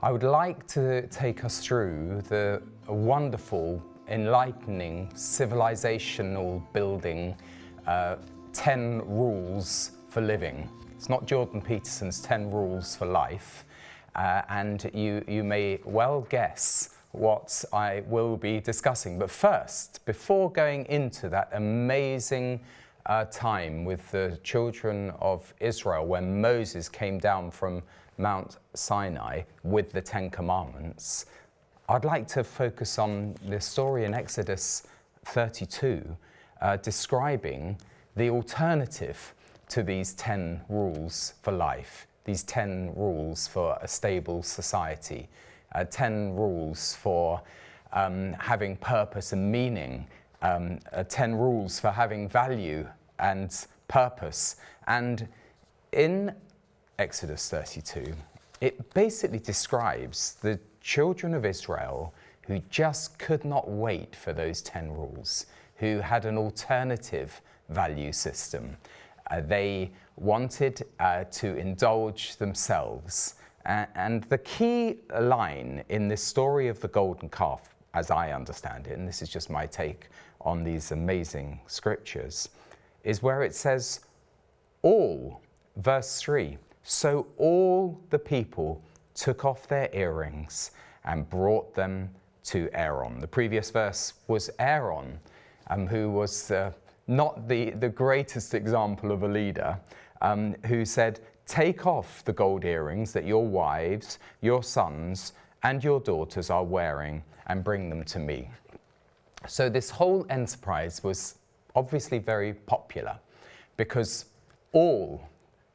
I would like to take us through the wonderful, enlightening, civilizational building, 10 rules for living. It's not Jordan Peterson's 10 rules for life, and you may well guess what I will be discussing. But first, before going into that amazing time with the children of Israel, when Moses came down from Mount Sinai with the 10 Commandments, I'd like to focus on the story in Exodus 32, describing the alternative to these 10 rules for life, these 10 rules for a stable society, 10 rules for having purpose and meaning, 10 rules for having value and purpose. And in Exodus 32, it basically describes the children of Israel who just could not wait for those 10 rules, who had an alternative value system. They wanted to indulge themselves. And the key line in this story of the golden calf, as I understand it, and this is just my take on these amazing scriptures, is where it says, all, verse 3, so all the people took off their earrings and brought them to Aaron. The previous verse was Aaron, who was not the greatest example of a leader, who said, take off the gold earrings that your wives, your sons, and your daughters are wearing and bring them to me. So this whole enterprise was obviously very popular because all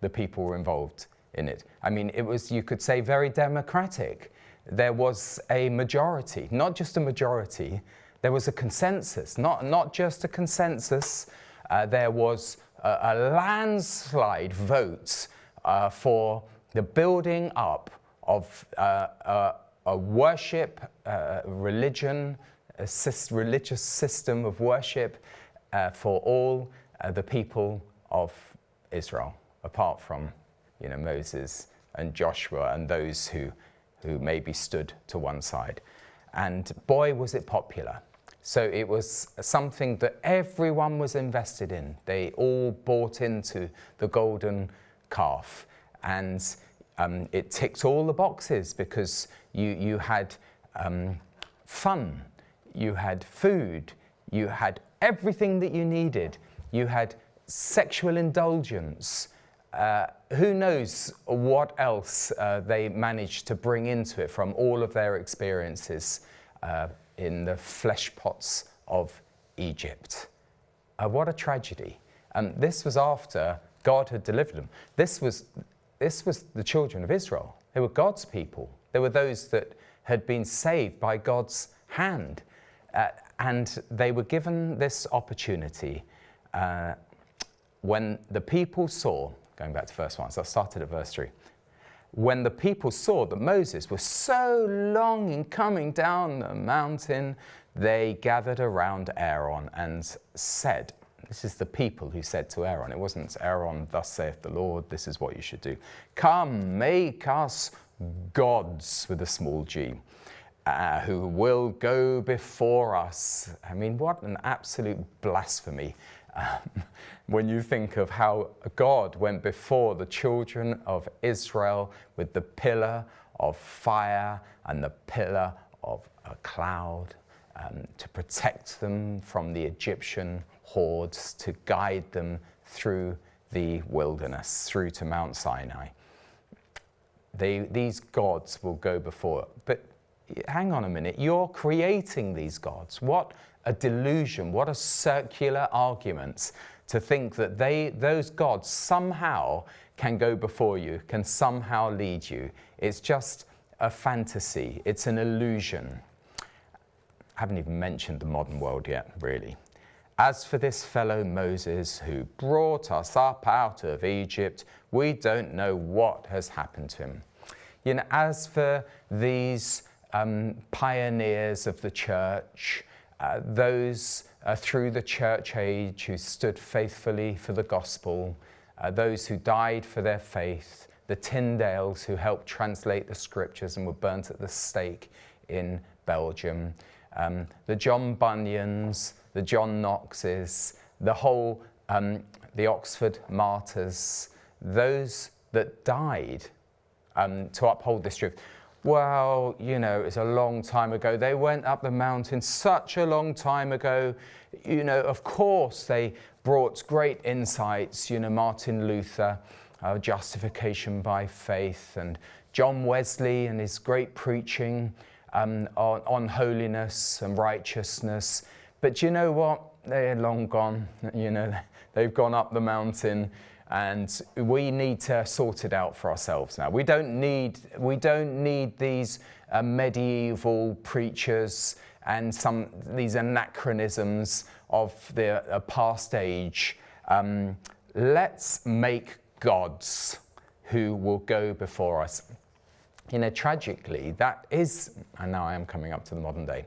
the people were involved in it. I mean, it was, you could say, very democratic. There was a majority, not just a majority, there was a consensus, not just a consensus, there was a landslide vote for the building up of a worship, religion, religious system of worship for all the people of Israel, apart from, Moses and Joshua and those who maybe stood to one side. And boy, was it popular. So it was something that everyone was invested in. They all bought into the golden calf. And it ticked all the boxes because you had fun, you had food, you had everything that you needed. You had sexual indulgence. Who knows what else they managed to bring into it from all of their experiences in the flesh pots of Egypt. What a tragedy. This was after God had delivered them. This was the children of Israel. They were God's people. They were those that had been saved by God's hand. And they were given this opportunity when the people saw, going back to verse 1, so I started at verse 3. When the people saw that Moses was so long in coming down the mountain, they gathered around Aaron and said, this is the people who said to Aaron, it wasn't Aaron, thus saith the Lord, this is what you should do. Come, make us gods with a small g, who will go before us. I mean, what an absolute blasphemy. When you think of how God went before the children of Israel with the pillar of fire and the pillar of a cloud to protect them from the Egyptian hordes, to guide them through the wilderness, through to Mount Sinai. These gods will go before. But hang on a minute, you're creating these gods. What a delusion, what a circular argument to think that those gods somehow can go before you, can somehow lead you. It's just a fantasy, it's an illusion. I haven't even mentioned the modern world yet, really. As for this fellow Moses who brought us up out of Egypt, we don't know what has happened to him. As for these pioneers of the church, those through the church age who stood faithfully for the gospel, those who died for their faith, the Tyndales who helped translate the scriptures and were burnt at the stake in Belgium, the John Bunyans, the John Knoxes, the whole, the Oxford martyrs, those that died to uphold this truth. Well, you know, it's a long time ago. They went up the mountain such a long time ago. You know, of course, they brought great insights, you know, Martin Luther, justification by faith, and John Wesley and his great preaching on holiness and righteousness. But you know what? They're long gone. You know, they've gone up the mountain. And we need to sort it out for ourselves now. We don't need these medieval preachers and these anachronisms of the past age. Let's make gods who will go before us. You know, tragically, that is, and now I am coming up to the modern day,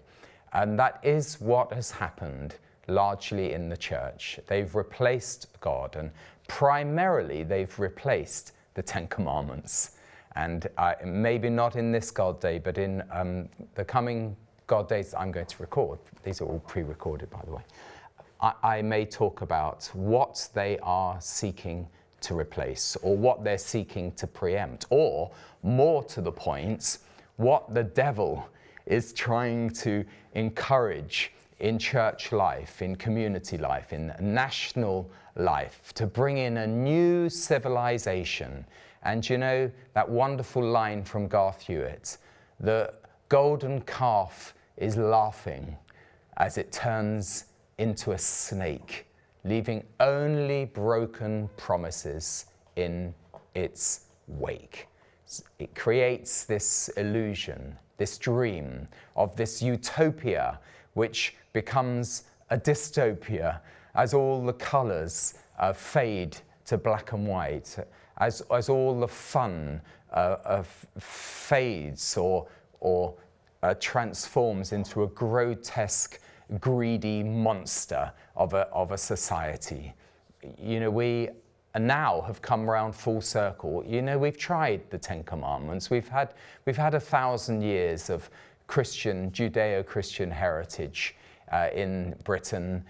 and that is what has happened largely in the church. They've replaced God, and primarily they've replaced the Ten Commandments. And maybe not in this God Day, but in the coming God Days I'm going to record, these are all pre-recorded by the way, I may talk about what they are seeking to replace, or what they're seeking to preempt, or more to the point, what the devil is trying to encourage in church life, in community life, in national life, to bring in a new civilization. And you know, that wonderful line from Garth Hewitt, the golden calf is laughing as it turns into a snake, leaving only broken promises in its wake. It creates this illusion, this dream of this utopia, which becomes a dystopia as all the colours fade to black and white, as all the fun fades or transforms into a grotesque, greedy monster of a society. You know, we now have come round full circle. You know, we've tried the Ten Commandments. We've had 1,000 years of Christian, Judeo-Christian heritage in Britain.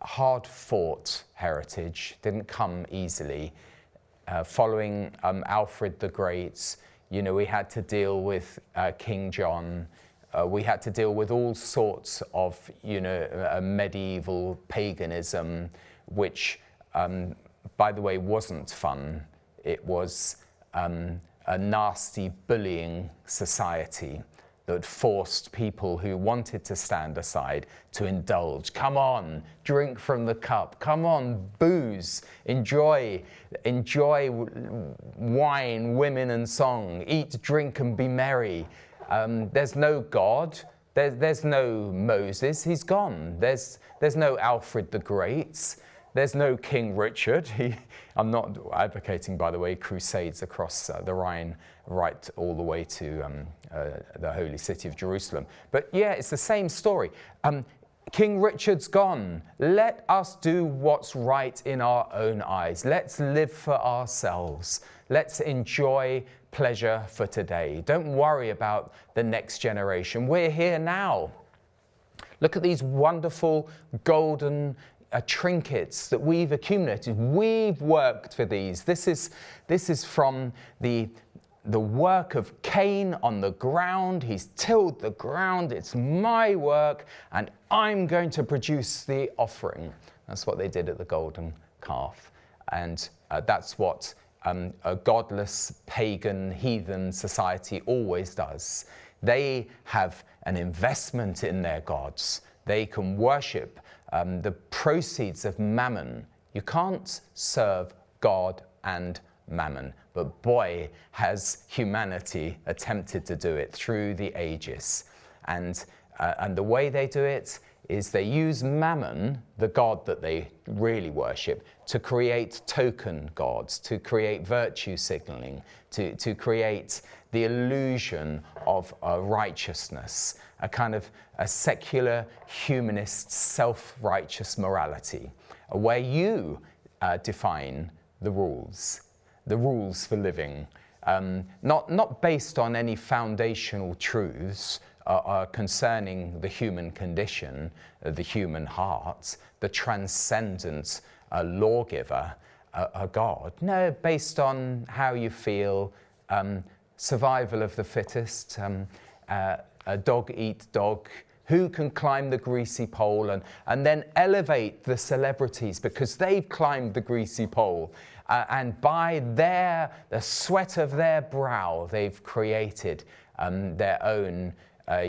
Hard-fought heritage, didn't come easily. Following Alfred the Great, you know, we had to deal with King John. We had to deal with all sorts of, you know, medieval paganism, which, by the way, wasn't fun. It was a nasty bullying society that forced people who wanted to stand aside to indulge. Come on, drink from the cup. Come on, booze. Enjoy wine, women, and song. Eat, drink, and be merry. There's no God. There's no Moses. He's gone. There's no Alfred the Great. There's no King Richard. I'm not advocating, by the way, crusades across the Rhine, right all the way to the holy city of Jerusalem. But yeah, it's the same story. King Richard's gone. Let us do what's right in our own eyes. Let's live for ourselves. Let's enjoy pleasure for today. Don't worry about the next generation. We're here now. Look at these wonderful golden trinkets that we've accumulated. We've worked for these. This is from the work of Cain on the ground. He's tilled the ground. It's my work, and I'm going to produce the offering. That's what they did at the golden calf. And that's what a godless, pagan, heathen society always does. They have an investment in their gods. They can worship the proceeds of mammon. You can't serve God and mammon, but boy, has humanity attempted to do it through the ages. And the way they do it is they use mammon, the god that they really worship, to create token gods, to create virtue signaling, to create the illusion of righteousness, a kind of a secular, humanist, self-righteous morality, where you define the rules. the rules for living, not based on any foundational truths concerning the human condition, the human heart, the transcendent lawgiver, a God. No, based on how you feel, survival of the fittest, a dog eat dog, who can climb the greasy pole, and then elevate the celebrities because they've climbed the greasy pole. And by the sweat of their brow, they've created their own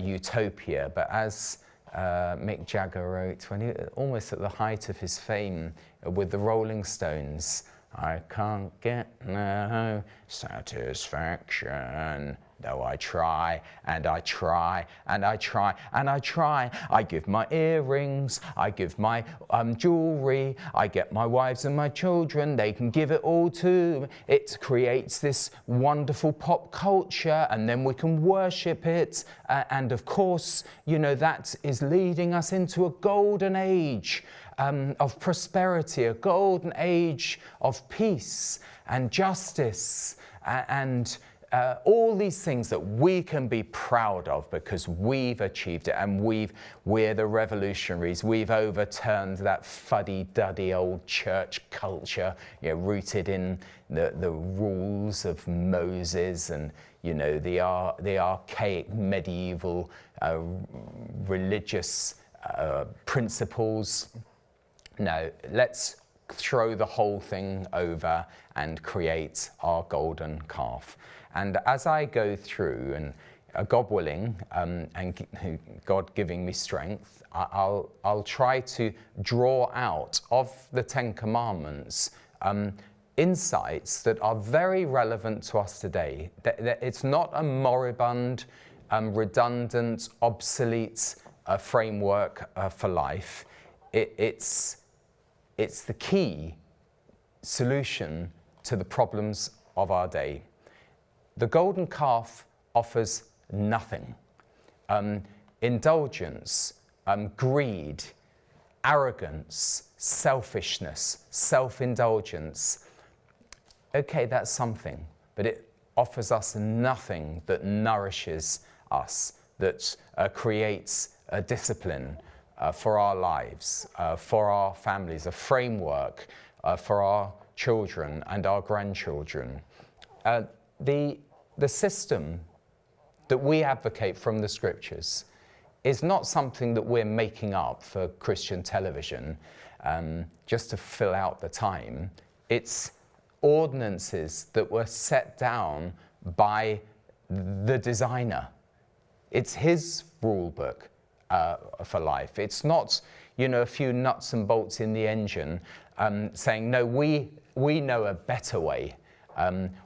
utopia. But as Mick Jagger wrote, when he almost at the height of his fame with the Rolling Stones, I can't get no satisfaction, though I try, and I try, and I try, and I try. I give my earrings, I give my jewelry, I get my wives and my children, they can give it all to me. It creates this wonderful pop culture, and then we can worship it. And of course, you know, that is leading us into a golden age of prosperity, a golden age of peace and justice, and all these things that we can be proud of because we've achieved it, and we're the revolutionaries. We've overturned that fuddy-duddy old church culture, you know, rooted in the rules of Moses and, you know, the archaic medieval religious principles. No, let's throw the whole thing over and create our golden calf. And as I go through, and God willing, and God giving me strength, I'll try to draw out of the Ten Commandments insights that are very relevant to us today. It's not a moribund, redundant, obsolete framework for life. It's the key solution to the problems of our day. The golden calf offers nothing. Indulgence, greed, arrogance, selfishness, self-indulgence. Okay, that's something, but it offers us nothing that nourishes us, that creates a discipline for our lives, for our families, a framework for our children and our grandchildren. The system that we advocate from the scriptures is not something that we're making up for Christian television just to fill out the time. It's ordinances that were set down by the designer. It's his rule book for life. It's not, you know, a few nuts and bolts in the engine saying, no, we know a better way.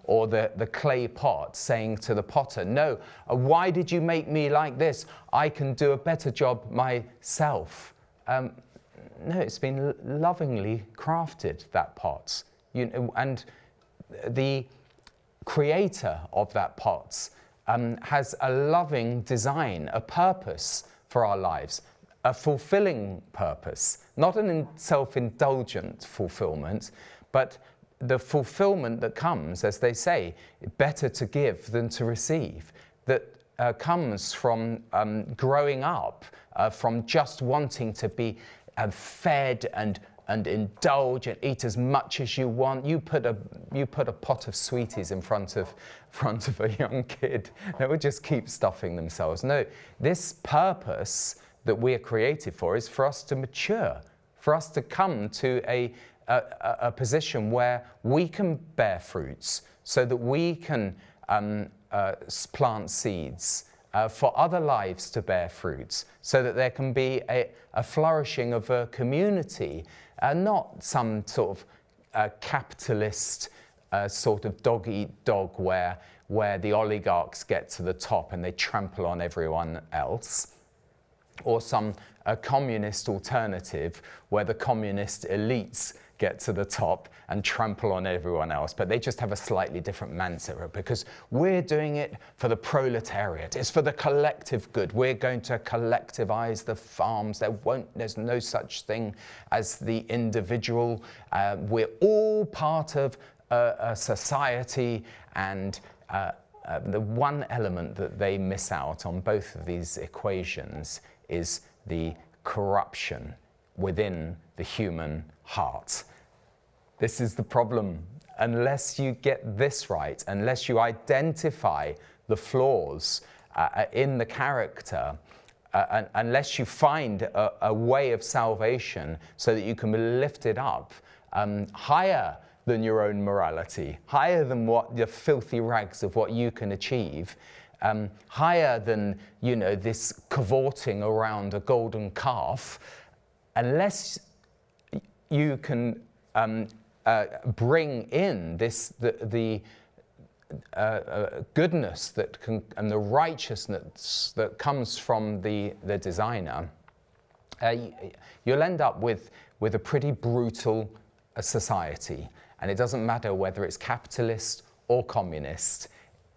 Or the clay pot saying to the potter, no, why did you make me like this? I can do a better job myself. No, it's been lovingly crafted, that pot. You know, and the creator of that pot has a loving design, a purpose for our lives, a fulfilling purpose, not an self-indulgent fulfillment, but the fulfillment that comes, as they say, better to give than to receive, that comes from growing up, from just wanting to be fed and indulge and eat as much as you want. You put a pot of sweeties in front of a young kid, they would just keep stuffing themselves. No, this purpose that we are created for is for us to mature, for us to come to a position where we can bear fruits, so that we can plant seeds for other lives to bear fruits, so that there can be a flourishing of a community, not some sort of capitalist sort of dog-eat-dog where the oligarchs get to the top and they trample on everyone else, or some communist alternative where the communist elites get to the top and trample on everyone else, but they just have a slightly different mantra, because we're doing it for the proletariat. It's for the collective good. We're going to collectivize the farms. There's no such thing as the individual. We're all part of a society, and the one element that they miss out on both of these equations is the corruption within the human heart. This is the problem. Unless you get this right, unless you identify the flaws in the character, unless you find a way of salvation so that you can be lifted up higher than your own morality, higher than what the filthy rags of what you can achieve, higher than, you know, this cavorting around a golden calf, unless you can bring in the goodness that can, and the righteousness that comes from the designer, you'll end up with a pretty brutal society. And it doesn't matter whether it's capitalist or communist.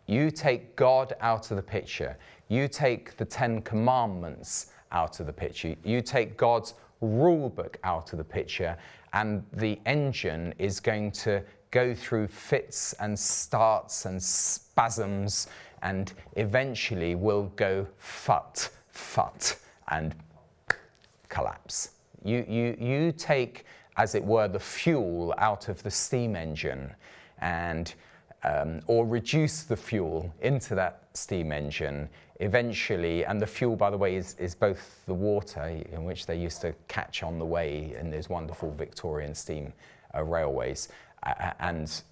You take God out of the picture. You take the 10 Commandments out of the picture. You take God's rule book out of the picture, and the engine is going to go through fits and starts and spasms, and eventually will go fut, and collapse. You take, as it were, the fuel out of the steam engine, and or reduce the fuel into that steam engine eventually. And the fuel, by the way, is both the water in which they used to catch on the way in those wonderful Victorian steam railways, and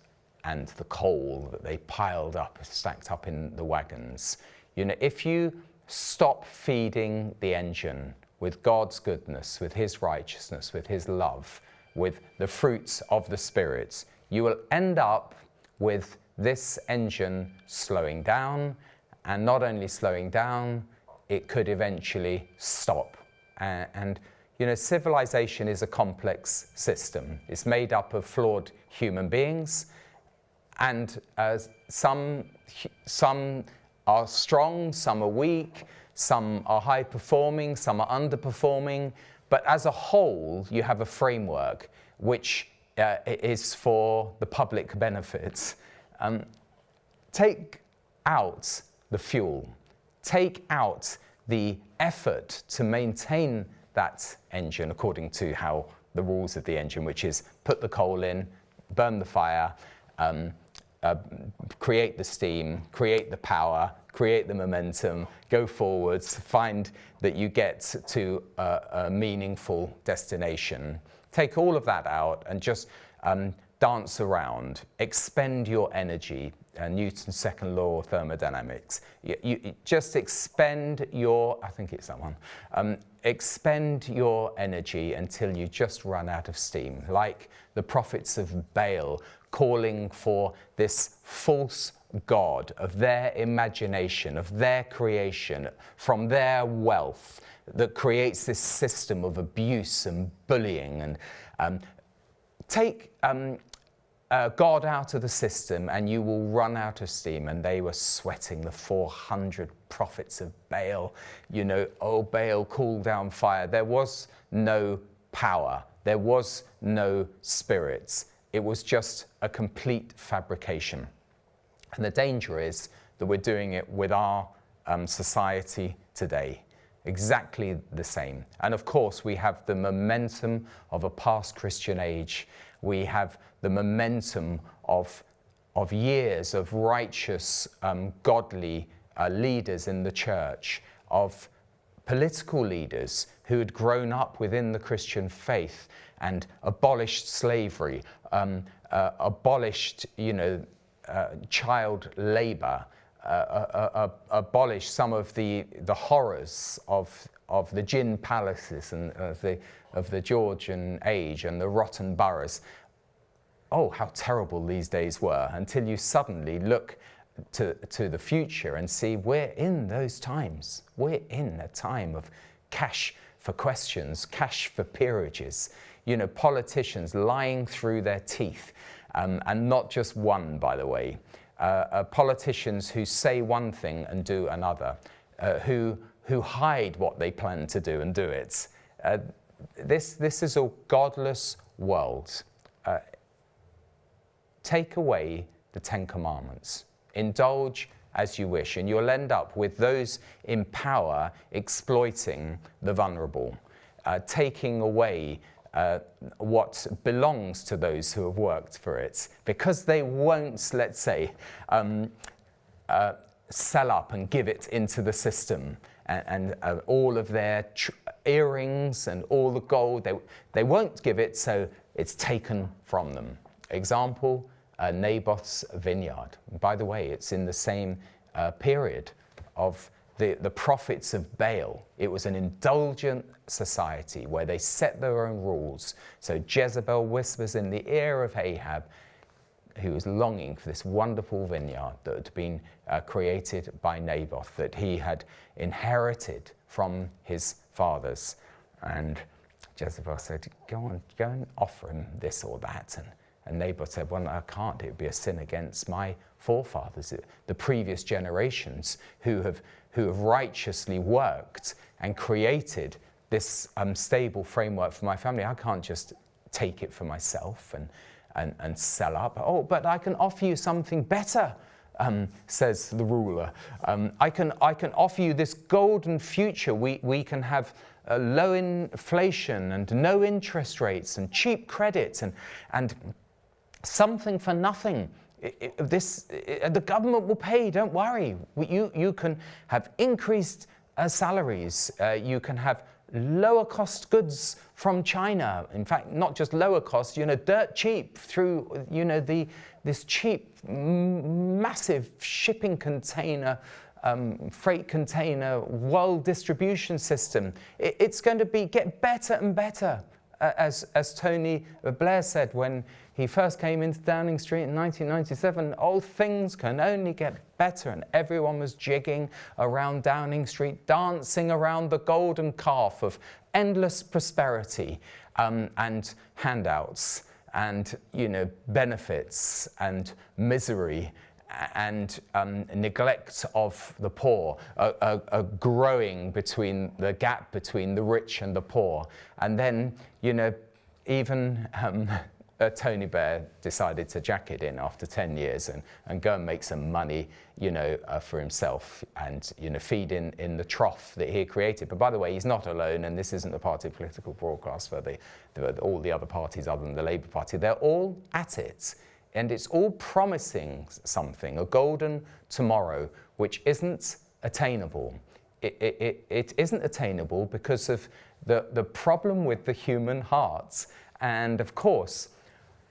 the coal that they piled up, stacked up in the wagons. You know, if you stop feeding the engine with God's goodness, with His righteousness, with His love, with the fruits of the Spirit, you will end up with this engine slowing down, and not only slowing down, it could eventually stop. And you know, civilization is a complex system. It's made up of flawed human beings, and some are strong, some are weak, some are high performing, some are underperforming. But as a whole, you have a framework which is for the public benefit. Take out the fuel, take out the effort to maintain that engine according to how the rules of the engine, which is put the coal in, burn the fire, create the steam, create the power, create the momentum, go forwards, find that you get to a meaningful destination. Take all of that out and just dance around, expend your energy. Newton's second law of thermodynamics. You just expend your, I think it's that one, expend your energy until you just run out of steam, like the prophets of Baal calling for this false god of their imagination, of their creation, from their wealth, that creates this system of abuse and bullying. And take God out of the system and you will run out of steam. And they were sweating, the 400 prophets of Baal. You know, oh, Baal, cool down fire. There was no power. There was no spirits. It was just a complete fabrication. And the danger is that we're doing it with our society today. Exactly the same. And of course, we have the momentum of a past Christian age. We have the momentum of years of righteous, godly leaders in the church, of political leaders who had grown up within the Christian faith and abolished slavery, abolished, child labor, abolished some of the horrors of the gin palaces and of the Georgian age and the rotten boroughs. Oh, how terrible these days were, until you suddenly look to the future and see we're in those times. We're in a time of cash for questions, cash for peerages, politicians lying through their teeth, and not just one, by the way. Politicians who say one thing and do another, who hide what they plan to do and do it. This is a godless world. take away the 10 Commandments. Indulge as you wish, and you'll end up with those in power exploiting the vulnerable, taking away what belongs to those who have worked for it, because they won't, let's say, sell up and give it into the system, and all of their earrings and all the gold, they won't give it, so it's taken from them. Example, Naboth's vineyard. By the way, it's in the same period of the prophets of Baal. It was an indulgent society where they set their own rules. So Jezebel whispers in the ear of Ahab, who was longing for this wonderful vineyard that had been created by Naboth, that he had inherited from his fathers. And Jezebel said, go and offer him this or that. And Naboth said, well, I can't. It would be a sin against my forefathers, the previous generations who have righteously worked and created this stable framework for my family. I can't just take it for myself and sell up. Oh, but I can offer you something better, says the ruler. I can offer you this golden future. We can have low inflation and no interest rates and cheap credit and something for nothing. The government will pay, don't worry. You can have increased salaries. You can have lower cost goods from China. In fact, not just lower cost, dirt cheap through, this cheap, massive shipping container, freight container, world distribution system. It's going to get better and better. As Tony Blair said when he first came into Downing Street in 1997, all things can only get better, and everyone was jigging around Downing Street, dancing around the golden calf of endless prosperity and handouts and benefits and misery and neglect of the poor, a growing between the gap between the rich and the poor. And then, even Tony Blair decided to jack it in after 10 years and go and make some money, for himself and, feed in the trough that he created. But by the way, he's not alone, and this isn't a party political broadcast for all the other parties other than the Labour Party. They're all at it. And it's all promising something, a golden tomorrow, which isn't attainable. It isn't attainable because of the problem with the human hearts. And of course,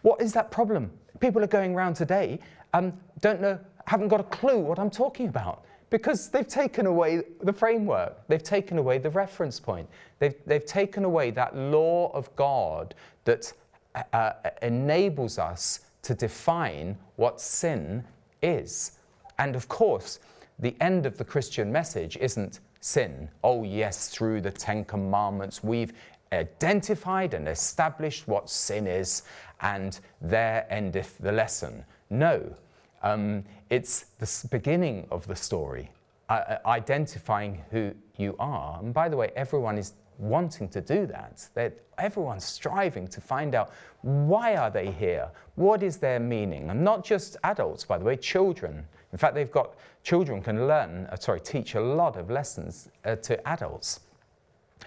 what is that problem? People are going around today, don't know, haven't got a clue what I'm talking about, because they've taken away the framework. They've taken away the reference point. They've taken away that law of God that enables us to define what sin is. And of course, the end of the Christian message isn't sin. Oh yes, through the 10 Commandments, we've identified and established what sin is, and there endeth the lesson. No, it's the beginning of the story, identifying who you are. And by the way, everyone is wanting to do that. Everyone's striving to find out, why are they here? What is their meaning? And not just adults, by the way, children. In fact, children can teach a lot of lessons to adults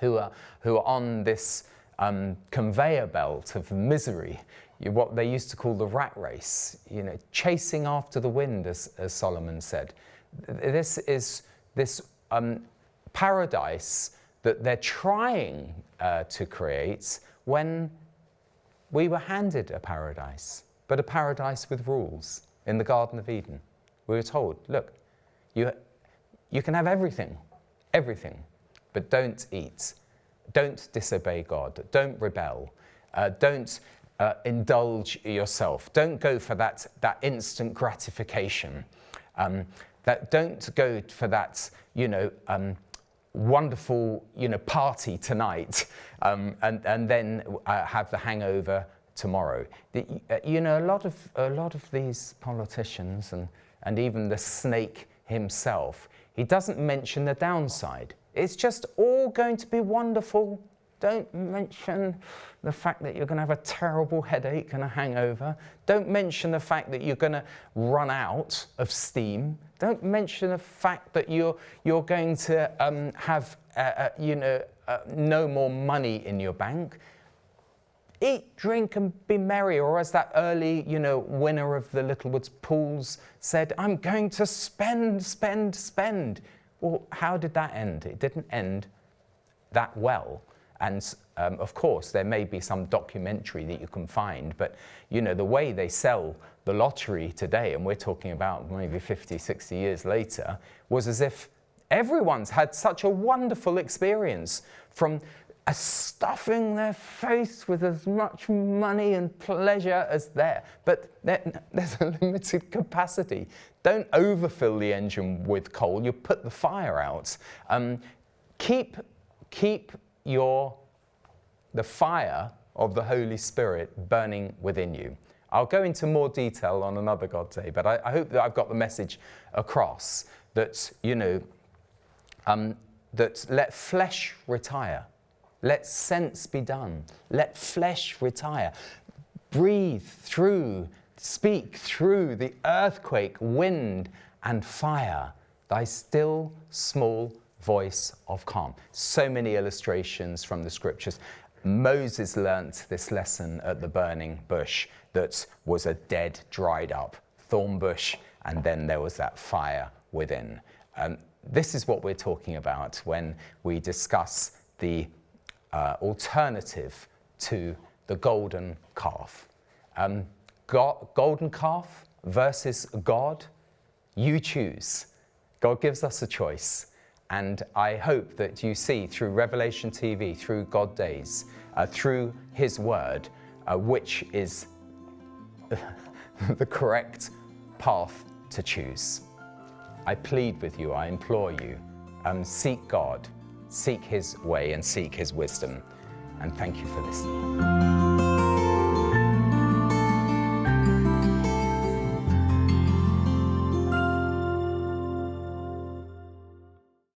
who are on this conveyor belt of misery, what they used to call the rat race, chasing after the wind, as Solomon said. This is this paradise that they're trying to create when we were handed a paradise, but a paradise with rules in the Garden of Eden. We were told, look, you can have everything, but don't eat, don't disobey God, don't rebel, don't indulge yourself, don't go for that instant gratification, don't go for that, wonderful, party tonight, and then have the hangover tomorrow. A lot of these politicians and even the snake himself, he doesn't mention the downside. It's just all going to be wonderful Don't mention the fact that you're going to have a terrible headache and a hangover. Don't mention the fact that you're going to run out of steam. Don't mention the fact that you're going to have no more money in your bank. Eat, drink, and be merry, or as that early, winner of the Littlewoods pools said, I'm going to spend, spend, spend. Well, how did that end? It didn't end that well. And of course, there may be some documentary that you can find, but the way they sell the lottery today, and we're talking about maybe 50, 60 years later, was as if everyone's had such a wonderful experience, from stuffing their face with as much money and pleasure as there. But there's a limited capacity. Don't overfill the engine with coal, you put the fire out. Keep the fire of the Holy Spirit burning within you. I'll go into more detail on another God Day, but I hope that I've got the message across that, that let flesh retire. Let sense be done. Let flesh retire. Breathe through, speak through the earthquake, wind, and fire, thy still small voice of calm. So many illustrations from the scriptures. Moses learnt this lesson at the burning bush that was a dead, dried up thorn bush, and then there was that fire within. This is what we're talking about when we discuss the alternative to the golden calf. Golden calf versus God, you choose. God gives us a choice. And I hope that you see through Revelation TV, through God Days, through His Word, which is the correct path to choose. I plead with you, I implore you, seek God, seek His way and seek His wisdom. And thank you for listening.